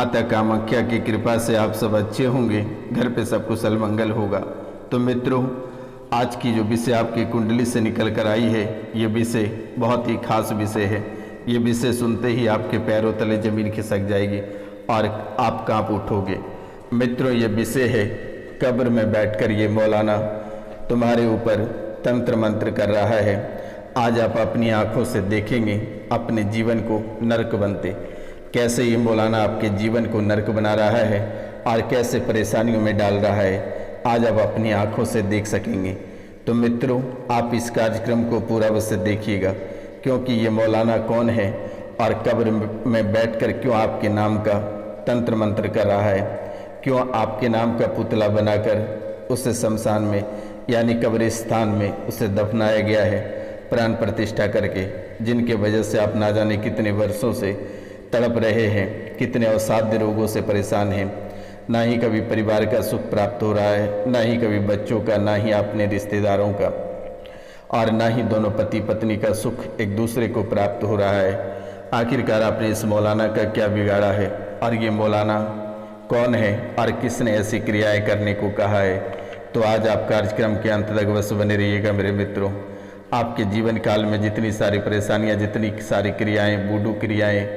माता कामाख्या की कृपा से आप सब अच्छे होंगे, घर पे सब कुशल मंगल होगा। तो मित्रों, आज की जो विषय आपकी कुंडली से निकल कर आई है, ये विषय बहुत ही खास विषय है। ये विषय सुनते ही आपके पैरों तले जमीन खिसक जाएगी और आप कांप उठोगे। मित्रों, ये विषय है कब्र में बैठकर ये मौलाना तुम्हारे ऊपर तंत्र मंत्र कर रहा है। आज आप अपनी आंखों से देखेंगे अपने जीवन को नरक बनते, कैसे ये मौलाना आपके जीवन को नरक बना रहा है और कैसे परेशानियों में डाल रहा है, आज आप अपनी आंखों से देख सकेंगे। तो मित्रों, आप इस कार्यक्रम को पूरा अवश्य देखिएगा, क्योंकि ये मौलाना कौन है और कब्र में बैठकर क्यों आपके नाम का तंत्र मंत्र कर रहा है, क्यों आपके नाम का पुतला बनाकर उसे शमशान में यानी कब्रिस्तान में उसे दफनाया गया है प्राण प्रतिष्ठा करके, जिनके वजह से आप ना जाने कितने वर्षों से तड़प रहे हैं, कितने असाध्य रोगों से परेशान हैं। ना ही कभी परिवार का सुख प्राप्त हो रहा है, ना ही कभी बच्चों का, ना ही अपने रिश्तेदारों का, और ना ही दोनों पति पत्नी का सुख एक दूसरे को प्राप्त हो रहा है। आखिरकार आपने इस मौलाना का क्या बिगाड़ा है और ये मौलाना कौन है और किसने ऐसी क्रियाएं करने को कहा है? तो आज आप कार्यक्रम के अंत तक बस बने रहिएगा मेरे मित्रों। आपके जीवन काल में जितनी सारी परेशानियां, जितनी सारी क्रियाएं, बूढ़ू क्रियाएं,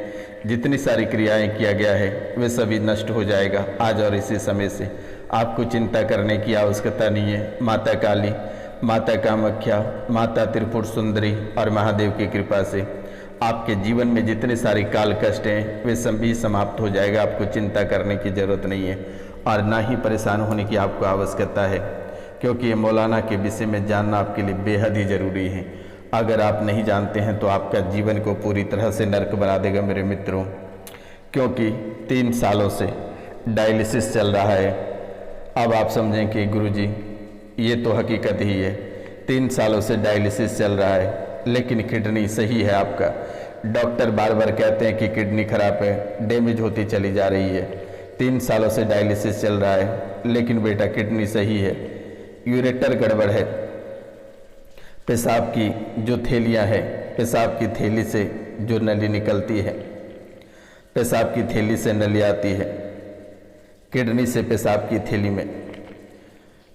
जितनी सारी क्रियाएं किया गया है, वे सभी नष्ट हो जाएगा आज और इसी समय से। आपको चिंता करने की आवश्यकता नहीं है। माता काली, माता कामाख्या, माता त्रिपुर सुंदरी और महादेव की कृपा से आपके जीवन में जितने सारे काल कष्ट हैं, वे सभी समाप्त हो जाएगा। आपको चिंता करने की जरूरत नहीं है और ना ही परेशान होने की आपको आवश्यकता है, क्योंकि ये मौलाना के विषय में जानना आपके लिए बेहद ही ज़रूरी है। अगर आप नहीं जानते हैं तो आपका जीवन को पूरी तरह से नरक बना देगा मेरे मित्रों, क्योंकि 3 सालों से डायलिसिस चल रहा है। अब आप समझें कि गुरुजी ये तो हकीकत ही है, 3 सालों से डायलिसिस चल रहा है, लेकिन किडनी सही है आपका। डॉक्टर बार बार कहते हैं कि किडनी खराब है, डैमेज होती चली जा रही है। 3 सालों से डायलिसिस चल रहा है, लेकिन बेटा किडनी सही है, यूरेटर गड़बड़ है। पेशाब की जो थैलियाँ हैं, पेशाब की थैली से जो नली निकलती है, पेशाब की थैली से नली आती है, किडनी से पेशाब की थैली में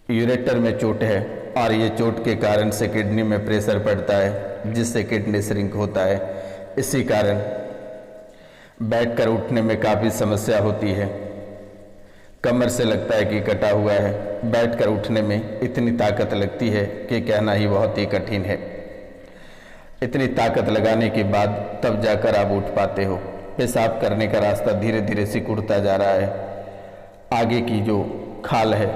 यूरेटर में चोट है और ये चोट के कारण से किडनी में प्रेशर पड़ता है, जिससे किडनी श्रिंक होता है। इसी कारण बैठकर उठने में काफ़ी समस्या होती है। कमर से लगता है कि कटा हुआ है, बैठकर उठने में इतनी ताकत लगती है कि कहना ही बहुत ही कठिन है। इतनी ताकत लगाने के बाद तब जाकर आप उठ पाते हो। पेशाब करने का रास्ता धीरे धीरे सिकुड़ता जा रहा है, आगे की जो खाल है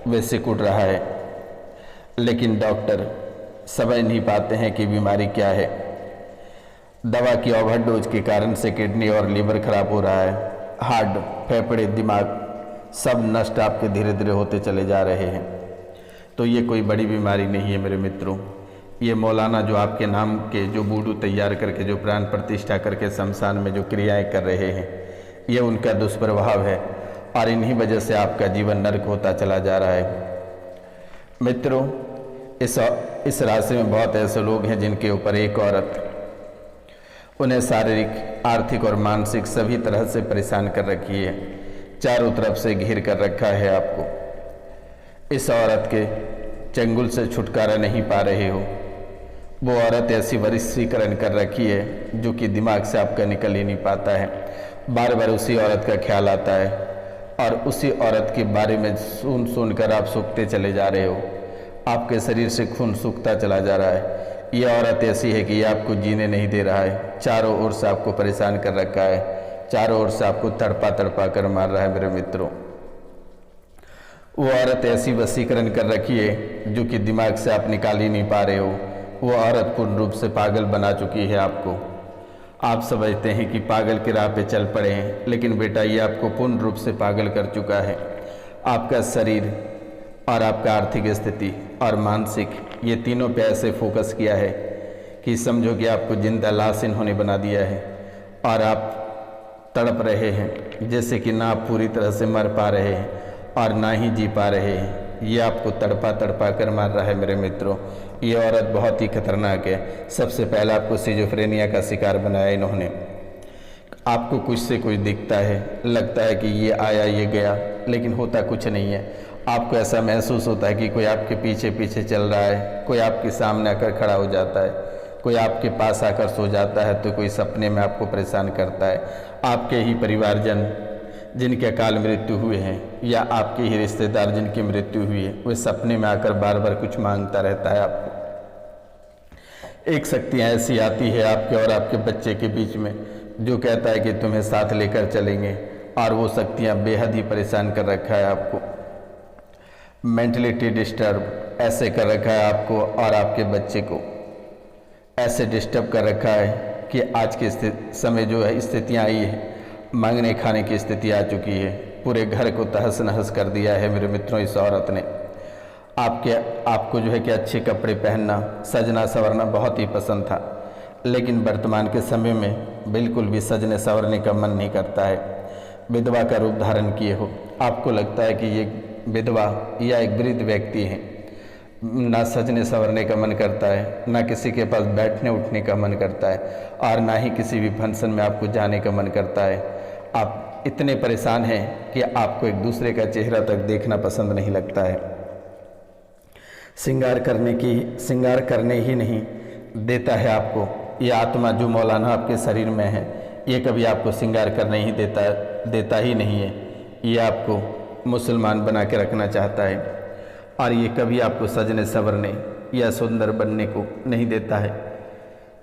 वह सिकुड़ रहा है, लेकिन डॉक्टर समझ नहीं पाते हैं कि बीमारी क्या है। दवा की ओवरडोज के कारण से किडनी और लीवर खराब हो रहा है, हार्ट, फेफड़े, दिमाग सब नष्ट आपके धीरे धीरे होते चले जा रहे हैं। तो ये कोई बड़ी बीमारी नहीं है मेरे मित्रों। ये मौलाना जो आपके नाम के जो बूढ़ू तैयार करके जो प्राण प्रतिष्ठा करके शमशान में जो क्रियाएं कर रहे हैं, ये उनका दुष्प्रभाव है और इन्हीं वजह से आपका जीवन नरक होता चला जा रहा है। मित्रों, इस राशि में बहुत ऐसे लोग हैं जिनके ऊपर एक औरत उन्हें शारीरिक, आर्थिक और मानसिक सभी तरह से परेशान कर रखी है, चारों तरफ से घेर कर रखा है आपको। इस औरत के चंगुल से छुटकारा नहीं पा रहे हो। वो औरत ऐसी वशीकरण कर रखी है जो कि दिमाग से आपका निकल ही नहीं पाता है। बार बार उसी औरत का ख्याल आता है और उसी औरत के बारे में सुन कर आप सूखते चले जा रहे हो। आपके शरीर से खून सूखता चला जा रहा है। ये औरत ऐसी है कि ये आपको जीने नहीं दे रहा है, चारों ओर से आपको परेशान कर रखा है, चारों ओर से आपको तड़पा तड़पा कर मार रहा है मेरे मित्रों। वो औरत ऐसी वशीकरण कर रखी है जो कि दिमाग से आप निकाल ही नहीं पा रहे हो। वो औरत पूर्ण रूप से पागल बना चुकी है आपको। आप समझते हैं कि पागल की राह पे चल पड़े हैं, लेकिन बेटा ये आपको पूर्ण रूप से पागल कर चुका है। आपका शरीर और आपका आर्थिक स्थिति और मानसिक, ये तीनों पे ऐसे फोकस किया है कि समझो कि आपको जिंदा लाश इन्होंने बना दिया है और आप तड़प रहे हैं, जैसे कि ना आप पूरी तरह से मर पा रहे हैं और ना ही जी पा रहे हैं। ये आपको तड़पा तड़पा कर मार रहा है मेरे मित्रों। ये औरत बहुत ही खतरनाक है। सबसे पहले आपको सिजोफ्रेनिया का शिकार बनाया इन्होंने। आपको कुछ से कुछ दिखता है, लगता है कि ये आया ये गया, लेकिन होता कुछ नहीं है। आपको ऐसा महसूस होता है कि कोई आपके पीछे पीछे चल रहा है, कोई आपके सामने आकर खड़ा हो जाता है, कोई आपके पास आकर सो जाता है, तो कोई सपने में आपको परेशान करता है। आपके ही परिवारजन जिनके अकाल मृत्यु हुए हैं या आपके ही रिश्तेदार जिनकी मृत्यु हुई है, वे सपने में आकर बार बार कुछ मांगता रहता है आपको। एक शक्तियाँ ऐसी आती है आपके और आपके बच्चे के बीच में, जो कहता है कि तुम्हें साथ लेकर चलेंगे, और वो शक्तियाँ बेहद ही परेशान कर रखा है आपको। मेंटलिटी डिस्टर्ब ऐसे कर रखा है आपको और आपके बच्चे को, ऐसे डिस्टर्ब कर रखा है कि आज के समय जो है स्थितियाँ आई है, मांगने खाने की स्थिति आ चुकी है। पूरे घर को तहस नहस कर दिया है मेरे मित्रों इस औरत ने। आपको जो है कि अच्छे कपड़े पहनना, सजना संवरना बहुत ही पसंद था, लेकिन वर्तमान के समय में बिल्कुल भी सजने संवरने का मन नहीं करता है। विधवा का रूप धारण किए हो, आपको लगता है कि ये विधवा या एक वृद्ध व्यक्ति है। ना सजने संवरने का मन करता है, ना किसी के पास बैठने उठने का मन करता है, और ना ही किसी भी फंक्शन में आपको जाने का मन करता है। आप इतने परेशान हैं कि आपको एक दूसरे का चेहरा तक देखना पसंद नहीं लगता है। श्रृंगार करने ही नहीं देता है आपको ये आत्मा जो मौलाना आपके शरीर में है, ये कभी आपको श्रृंगार करने ही देता ही नहीं है। ये आपको मुसलमान बना के रखना चाहता है, और ये कभी आपको सजने संवरने या सुंदर बनने को नहीं देता है।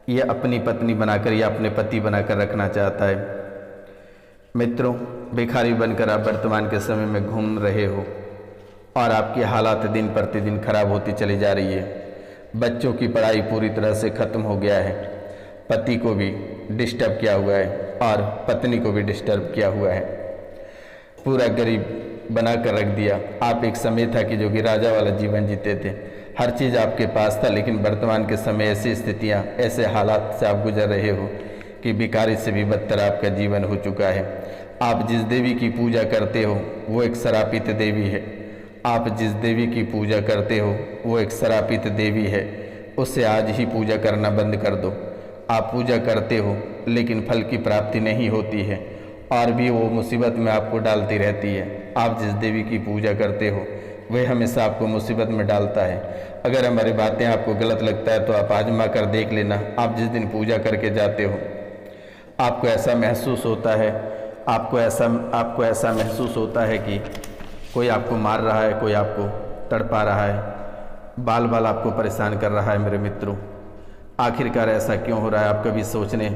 ये अपनी पत्नी बनाकर या अपने पति बनाकर रखना चाहता है। मित्रों, भिखारी बनकर आप वर्तमान के समय में घूम रहे हो, और आपकी हालात दिन प्रतिदिन खराब होती चली जा रही है। बच्चों की पढ़ाई पूरी तरह से ख़त्म हो गया है, पति को भी डिस्टर्ब किया हुआ है और पत्नी को भी डिस्टर्ब किया हुआ है, पूरा गरीब बना कर रख दिया। आप एक समय था कि जो कि राजा वाला जीवन जीते थे, हर चीज़ आपके पास था, लेकिन वर्तमान के समय ऐसी स्थितियाँ, ऐसे हालात से आप गुजर रहे हो कि भिखारी से भी बदतर आपका जीवन हो चुका है। आप जिस देवी की पूजा करते हो वो एक श्रापित देवी है। आप जिस देवी की पूजा करते हो वो एक श्रापित देवी है। उससे आज ही पूजा करना बंद कर दो। आप पूजा करते हो लेकिन फल की प्राप्ति नहीं होती है, और भी वो मुसीबत में आपको डालती रहती है। आप जिस देवी की पूजा करते हो वह हमेशा आपको मुसीबत में डालता है। अगर हमारी बातें आपको गलत लगता है तो आप आजमा कर देख लेना। आप जिस दिन पूजा करके जाते हो, आपको ऐसा महसूस होता है, आपको ऐसा महसूस होता है कि कोई आपको मार रहा है, कोई आपको तड़पा रहा है, बाल बाल आपको परेशान कर रहा है। मेरे मित्रों, आखिरकार ऐसा क्यों हो रहा है? आप कभी सोचने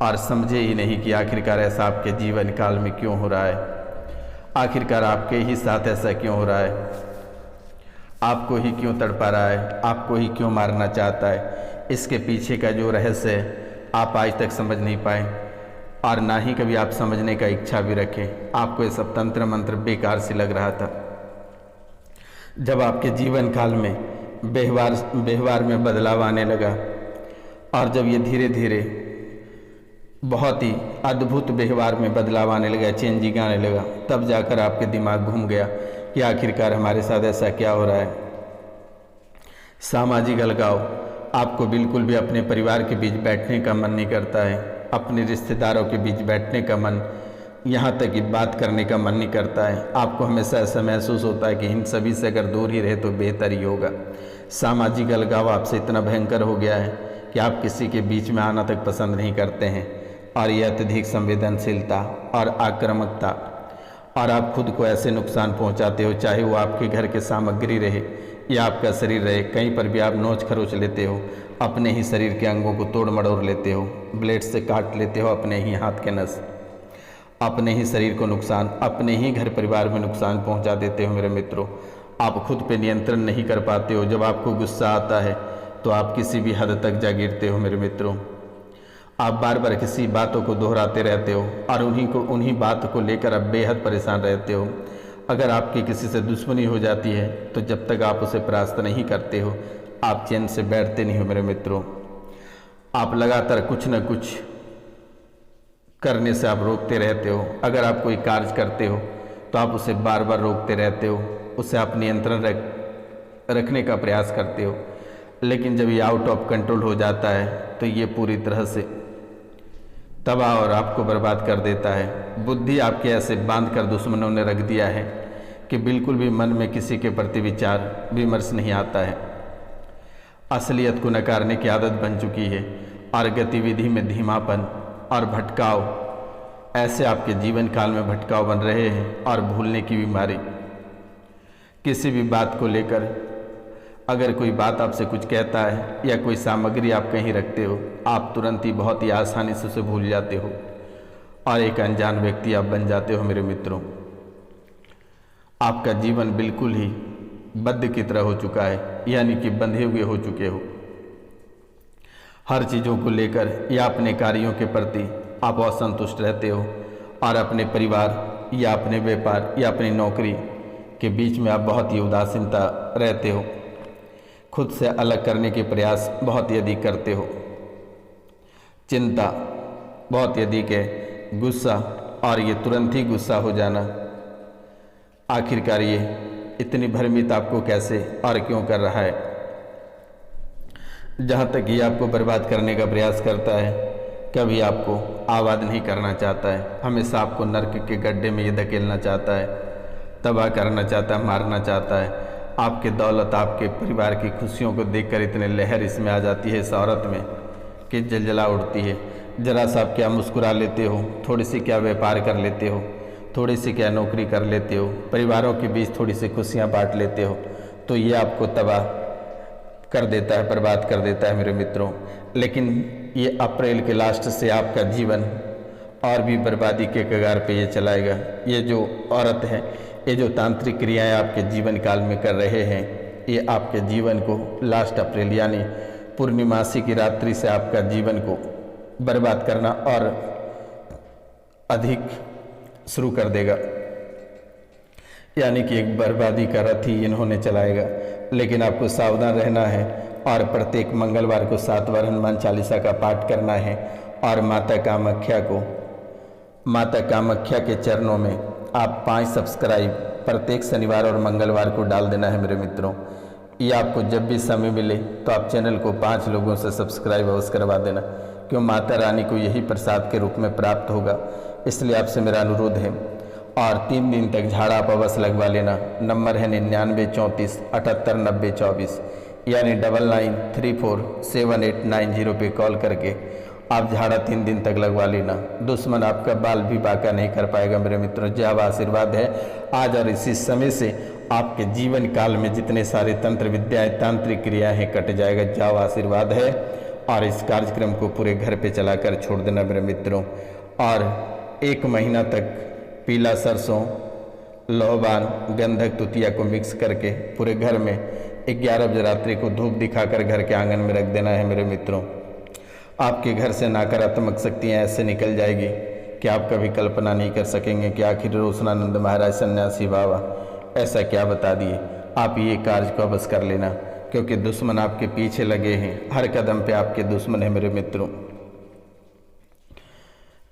और समझे ही नहीं कि आखिरकार ऐसा आपके जीवन काल में क्यों हो रहा है। आखिरकार आपके ही साथ ऐसा क्यों हो रहा है? आपको ही क्यों तड़पा रहा है? आपको ही क्यों मारना चाहता है? इसके पीछे का जो रहस्य है आप आज तक समझ नहीं पाए, और ना ही कभी आप समझने का इच्छा भी रखें। आपको ये सब तंत्र मंत्र बेकार से लग रहा था। जब आपके जीवन काल में व्यवहार में बदलाव आने लगा, और जब ये धीरे धीरे बहुत ही अद्भुत व्यवहार में बदलाव आने लगा, चेंजिंग आने लगा, तब जाकर आपके दिमाग घूम गया कि आखिरकार हमारे साथ ऐसा क्या हो रहा है। सामाजिक अलगाव, आपको बिल्कुल भी अपने परिवार के बीच बैठने का मन नहीं करता है, अपने रिश्तेदारों के बीच बैठने का मन, यहाँ तक कि बात करने का मन नहीं करता है। आपको हमेशा ऐसा महसूस होता है कि इन सभी से अगर दूर ही रहे तो बेहतर ही होगा। सामाजिक अलगाव आपसे इतना भयंकर हो गया है कि आप किसी के बीच में आना तक पसंद नहीं करते हैं, और यह अत्यधिक संवेदनशीलता और आक्रामकता, और आप खुद को ऐसे नुकसान पहुंचाते हो, चाहे वो आपके घर के सामग्री रहे या आपका शरीर रहे, कहीं पर भी आप नोच खरोच लेते हो, अपने ही शरीर के अंगों को तोड़ मड़ोड़ लेते हो, ब्लेड से काट लेते हो अपने ही हाथ के नस, अपने ही शरीर को नुकसान, अपने ही घर परिवार में नुकसान पहुंचा देते हो। मेरे मित्रों, आप खुद पे नियंत्रण नहीं कर पाते हो। जब आपको गुस्सा आता है तो आप किसी भी हद तक जा गिरते हो। मेरे मित्रों, आप बार बार किसी बातों को दोहराते रहते हो, और उन्हीं बात को लेकर आप बेहद परेशान रहते हो। अगर आपकी किसी से दुश्मनी हो जाती है तो जब तक आप उसे परास्त नहीं करते हो, आप चैन से बैठते नहीं हो। मेरे मित्रों, आप लगातार कुछ न कुछ करने से आप रोकते रहते हो। अगर आप कोई कार्य करते हो तो आप उसे बार बार रोकते रहते हो, उसे आप नियंत्रण रखने का प्रयास करते हो। लेकिन जब ये आउट ऑफ कंट्रोल हो जाता है तो ये पूरी तरह से तबाह और आपको बर्बाद कर देता है। बुद्धि आपके ऐसे बांध कर दुश्मनों ने रख दिया है कि बिल्कुल भी मन में किसी के प्रति विचार विमर्श नहीं आता है। असलियत को नकारने की आदत बन चुकी है और गतिविधि में धीमापन और भटकाव ऐसे आपके जीवन काल में भटकाव बन रहे हैं। और भूलने की बीमारी, किसी भी बात को लेकर अगर कोई बात आपसे कुछ कहता है या कोई सामग्री आप कहीं रखते हो, आप तुरंत ही बहुत ही आसानी से उसे भूल जाते हो और एक अनजान व्यक्ति आप बन जाते हो। मेरे मित्रों, आपका जीवन बिल्कुल ही बद्ध की तरह हो चुका है, यानी कि बंधे हुए हो चुके हो। हर चीज़ों को लेकर या अपने कार्यों के प्रति आप असंतुष्ट रहते हो और अपने परिवार या अपने व्यापार या अपनी नौकरी के बीच में आप बहुत ही उदासीनता रहते हो। खुद से अलग करने के प्रयास बहुत ही अधिक करते हो। चिंता बहुत ही अधिक है, गुस्सा, और ये तुरंत ही गुस्सा हो जाना। आखिरकार ये इतनी भ्रमित आपको कैसे और क्यों कर रहा है? जहाँ तक ये आपको बर्बाद करने का प्रयास करता है, कभी आपको आबाद नहीं करना चाहता है। हमेशा आपको नर्क के गड्ढे में ये धकेलना चाहता है, तबाह करना चाहता है, मारना चाहता है। आपके दौलत, आपके परिवार की खुशियों को देखकर इतने लहर इसमें आ जाती है इस औरत में कि जलजला उठती है। जरा सा आप क्या मुस्कुरा लेते हो, थोड़ी सी क्या व्यापार कर लेते हो, थोड़ी सी क्या नौकरी कर लेते हो, परिवारों के बीच थोड़ी सी खुशियाँ बांट लेते हो, तो ये आपको तबाह कर देता है, बर्बाद कर देता है मेरे मित्रों। लेकिन ये अप्रैल के लास्ट से आपका जीवन और भी बर्बादी के कगार पे ये चलाएगा। ये जो औरत है, ये जो तांत्रिक क्रियाएं आपके जीवन काल में कर रहे हैं, ये आपके जीवन को लास्ट अप्रैल यानी पूर्णिमासी की रात्रि से आपका जीवन को बर्बाद करना और अधिक शुरू कर देगा। यानी कि एक बर्बादी का रथ ही इन्होंने चलाएगा। लेकिन आपको सावधान रहना है और प्रत्येक मंगलवार को 7 बार हनुमान चालीसा का पाठ करना है और माता कामाख्या के चरणों में आप 5 सब्सक्राइब प्रत्येक शनिवार और मंगलवार को डाल देना है मेरे मित्रों। ये आपको जब भी समय मिले तो आप चैनल को 5 लोगों से सब्सक्राइब अवश्य करवा देना, क्यों माता रानी को यही प्रसाद के रूप में प्राप्त होगा। इसलिए आपसे मेरा अनुरोध है। और 3 दिन तक झाड़ा आप अवश्य लगवा लेना। नंबर है 99 34 78 90 24, यानी 99347890 पे कॉल करके आप झाड़ा 3 दिन तक लगवा लेना। दुश्मन आपका बाल भी बाका नहीं कर पाएगा मेरे मित्रों। जब आशीर्वाद है आज और इसी समय से आपके जीवन काल में जितने सारे तंत्र विद्याएं, तांत्रिक क्रियाएं हैं, कट जाएगा। जाओ, आशीर्वाद है। और इस कार्यक्रम को पूरे घर पे चलाकर छोड़ देना मेरे मित्रों। और 1 महीना तक पीला सरसों, लौबान, गंधक, तुतिया को मिक्स करके पूरे घर में 11 बजे रात्रि को धूप दिखाकर घर के आंगन में रख देना है मेरे मित्रों। आपके घर से नकारात्मक शक्तियाँ ऐसे निकल जाएगी कि आप कभी कल्पना नहीं कर सकेंगे कि आखिर रोशनानंद महाराज सन्यासी बाबा ऐसा क्या बता दिए। आप ये कार्य को अवश्य कर लेना, क्योंकि दुश्मन आपके पीछे लगे हैं। हर कदम पे आपके दुश्मन है मेरे मित्रों,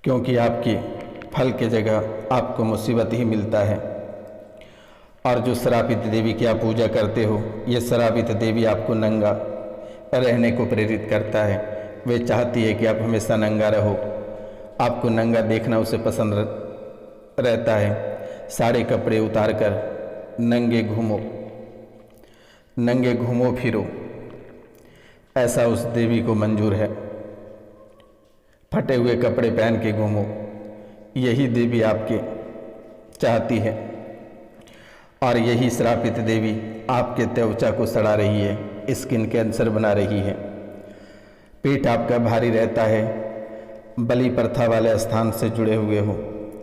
क्योंकि आपकी फल के जगह आपको मुसीबत ही मिलता है। और जो श्रापित देवी की आप पूजा करते हो, ये श्रापित देवी आपको नंगा रहने को प्रेरित करता है। वे चाहती है कि आप हमेशा नंगा रहो। आपको नंगा देखना उसे पसंद रहता है। सारे कपड़े उतार कर नंगे घूमो फिरो, ऐसा उस देवी को मंजूर है। फटे हुए कपड़े पहन के घूमो, यही देवी आपके चाहती है। और यही श्रापित देवी आपके त्वचा को सड़ा रही है, स्किन कैंसर बना रही है। पेट आपका भारी रहता है, बलि प्रथा वाले स्थान से जुड़े हुए हो।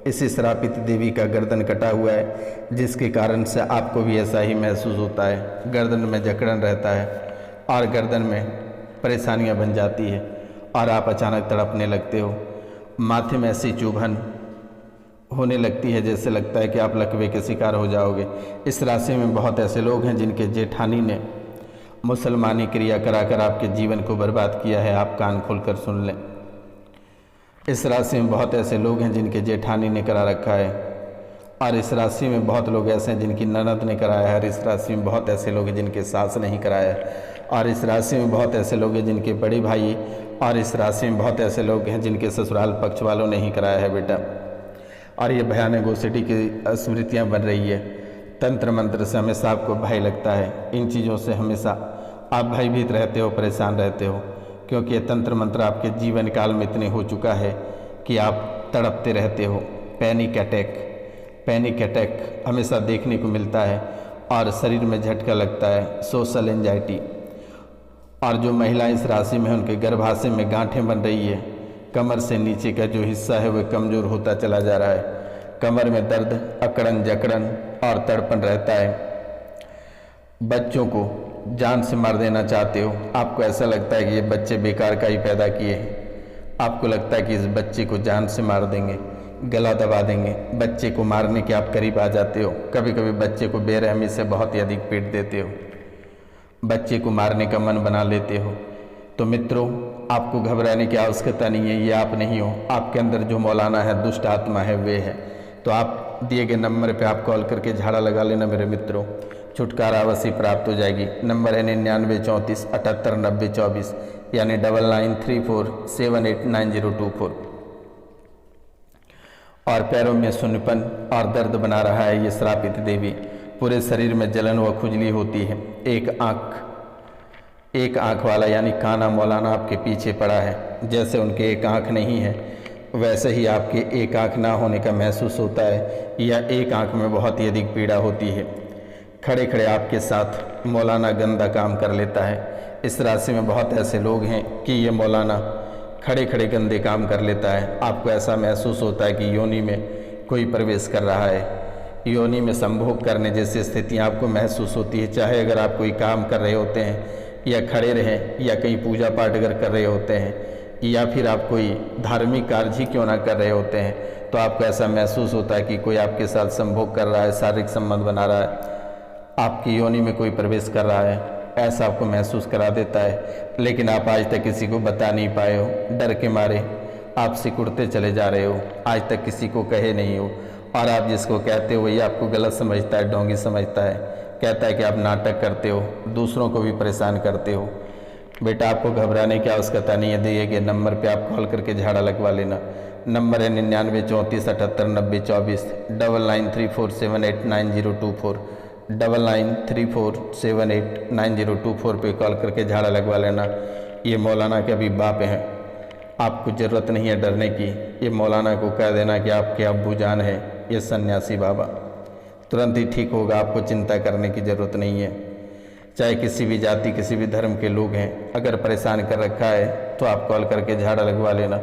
इसी श्रापित देवी का गर्दन कटा हुआ है, जिसके कारण से आपको भी ऐसा ही महसूस होता है। गर्दन में जकड़न रहता है और गर्दन में परेशानियां बन जाती है और आप अचानक तड़पने लगते हो। माथे में ऐसी चुभन होने लगती है जैसे लगता है कि आप लकवे के शिकार हो जाओगे। इस राशि में बहुत ऐसे लोग हैं जिनके जेठानी ने मुसलमानी क्रिया कराकर आपके जीवन को बर्बाद किया है। आप कान खोलकर सुन लें। इस राशि में बहुत ऐसे लोग हैं जिनके जेठानी ने करा रखा है, और इस राशि में बहुत लोग ऐसे हैं जिनकी ननद ने कराया है, और इस राशि में बहुत ऐसे लोग हैं जिनके सास ने ही कराया है। और इस राशि में बहुत ऐसे लोग हैं जिनके बड़े भाई, और इस राशि में बहुत ऐसे लोग हैं जिनके ससुराल पक्ष वालों ने ही कराया है बेटा। और ये भयानक ओसिडी की स्मृतियाँ बन रही है। तंत्र मंत्र से हमेशा आपको भय लगता है, इन चीज़ों से हमेशा आप भयभीत रहते हो, परेशान रहते हो, क्योंकि ये तंत्र मंत्र आपके जीवन काल में इतने हो चुका है कि आप तड़पते रहते हो। पैनिक अटैक हमेशा देखने को मिलता है, और शरीर में झटका लगता है, सोशल एंजाइटी। और जो महिला इस राशि में है उनके गर्भाशय में गांठें बन रही है, कमर से नीचे का जो हिस्सा है वह कमज़ोर होता चला जा रहा है, कमर में दर्द, अकड़न जकड़न और तड़पन रहता है। बच्चों को जान से मार देना चाहते हो, आपको ऐसा लगता है कि ये बच्चे बेकार का ही पैदा किए हैं, आपको लगता है कि इस बच्चे को जान से मार देंगे, गला दबा देंगे, बच्चे को मारने के आप करीब आ जाते हो। कभी कभी बच्चे को बेरहमी से बहुत ही अधिक पीट देते हो, बच्चे को मारने का मन बना लेते हो। तो मित्रों, आपको घबराने की आवश्यकता नहीं है, ये आप नहीं हो, आपके अंदर जो मौलाना है, दुष्ट आत्मा है, वे है। तो आप दिए गए नंबर पे आप कॉल करके झाड़ा लगा लेना मेरे मित्रों, छुटकारा अवश्य प्राप्त हो जाएगी। नंबर है 9934 78 90 24, यानी 9934789024। और पैरों में सुन्नपन और दर्द बना रहा है ये श्रापित देवी, पूरे शरीर में जलन व खुजली होती है। एक आँख वाला यानी काना मौलाना आपके पीछे पड़ा है। जैसे उनके एक आँख नहीं है, वैसे ही आपके एक आँख ना होने का महसूस होता है, या एक आँख में बहुत ही अधिक पीड़ा होती है। खड़े खड़े आपके साथ मौलाना गंदा काम कर लेता है। इस राशि में बहुत ऐसे लोग हैं कि ये मौलाना खड़े खड़े गंदे काम कर लेता है। आपको ऐसा महसूस होता है कि योनि में कोई प्रवेश कर रहा है, योनि में संभोग करने जैसी स्थितियाँ आपको महसूस होती है। चाहे अगर आप कोई काम कर रहे होते हैं, या खड़े रहें, या कहीं पूजा पाठ अगर कर रहे होते हैं, या फिर आप कोई धार्मिक कार्य ही क्यों ना कर रहे होते हैं, तो आपको ऐसा महसूस होता है कि कोई आपके साथ संभोग कर रहा है, शारीरिक संबंध बना रहा है, आपकी योनि में कोई प्रवेश कर रहा है, ऐसा आपको महसूस करा देता है। लेकिन आप आज तक किसी को बता नहीं पाए हो, डर के मारे आप सिकुड़ते चले जा रहे हो, आज तक किसी को कहे नहीं हो। और आप जिसको कहते हो वही आपको गलत समझता है, ढोंगी समझता है, कहता है कि आप नाटक करते हो, दूसरों को भी परेशान करते हो। बेटा, आपको घबराने की आवश्यकता नहीं है, दिए गए नंबर पे आप कॉल करके झाड़ा लगवा लेना। नंबर है 9934 78 90 24, 9934789024, 9934789024 पे कॉल करके झाड़ा लगवा लेना। ये मौलाना के अभी बाप हैं, आपको ज़रूरत नहीं है डरने की। ये मौलाना को कह देना कि आपके अब्बू जान है, ये सन्यासी बाबा, तुरंत ही ठीक होगा, आपको चिंता करने की ज़रूरत नहीं है। चाहे किसी भी जाति, किसी भी धर्म के लोग हैं, अगर परेशान कर रखा है तो आप कॉल करके झाड़ा लगवा लेना,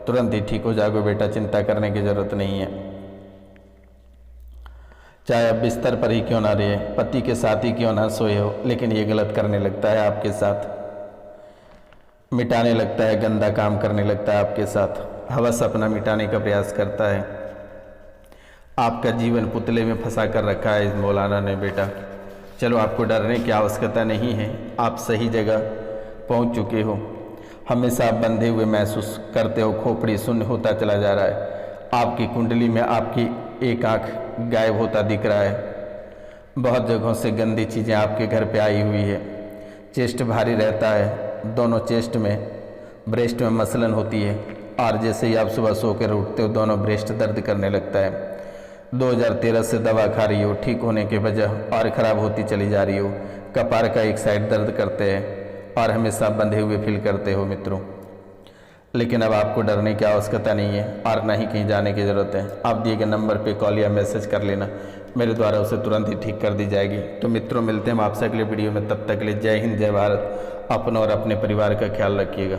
तुरंत ही ठीक हो जाओगे बेटा, चिंता करने की ज़रूरत नहीं है। चाहे आप बिस्तर पर ही क्यों ना रहे, पति के साथ ही क्यों ना सोए हो, लेकिन ये गलत करने लगता है आपके साथ, मिटाने लगता है, गंदा काम करने लगता है आपके साथ, हवस अपना मिटाने का प्रयास करता है। आपका जीवन पुतले में फंसा कर रखा है इस मौलाना ने बेटा। चलो, आपको डरने की आवश्यकता नहीं है, आप सही जगह पहुंच चुके हो। हमेशा आप बंधे हुए महसूस करते हो, खोपड़ी शून्य होता चला जा रहा है, आपकी कुंडली में आपकी एक आँख गायब होता दिख रहा है। बहुत जगहों से गंदी चीज़ें आपके घर पे आई हुई है। चेस्ट भारी रहता है, दोनों चेस्ट में, ब्रेस्ट में मसलन होती है, और जैसे ही आप सुबह सो कर उठते हो दोनों ब्रेस्ट दर्द करने लगता है। 2013 से दवा खा रही हो, ठीक होने के बजाय और ख़राब होती चली जा रही हो। कपार का एक साइड दर्द करते हैं और हमेशा बंधे हुए फील करते हो मित्रों। लेकिन अब आपको डरने की आवश्यकता नहीं है और ना ही कहीं जाने की ज़रूरत है। आप दिए गए नंबर पे कॉल या मैसेज कर लेना, मेरे द्वारा उसे तुरंत ही ठीक कर दी जाएगी। तो मित्रों, मिलते हैं हम आपसे अगले वीडियो में, तब तक के लिए जय हिंद, जय भारत। अपना और अपने परिवार का ख्याल रखिएगा।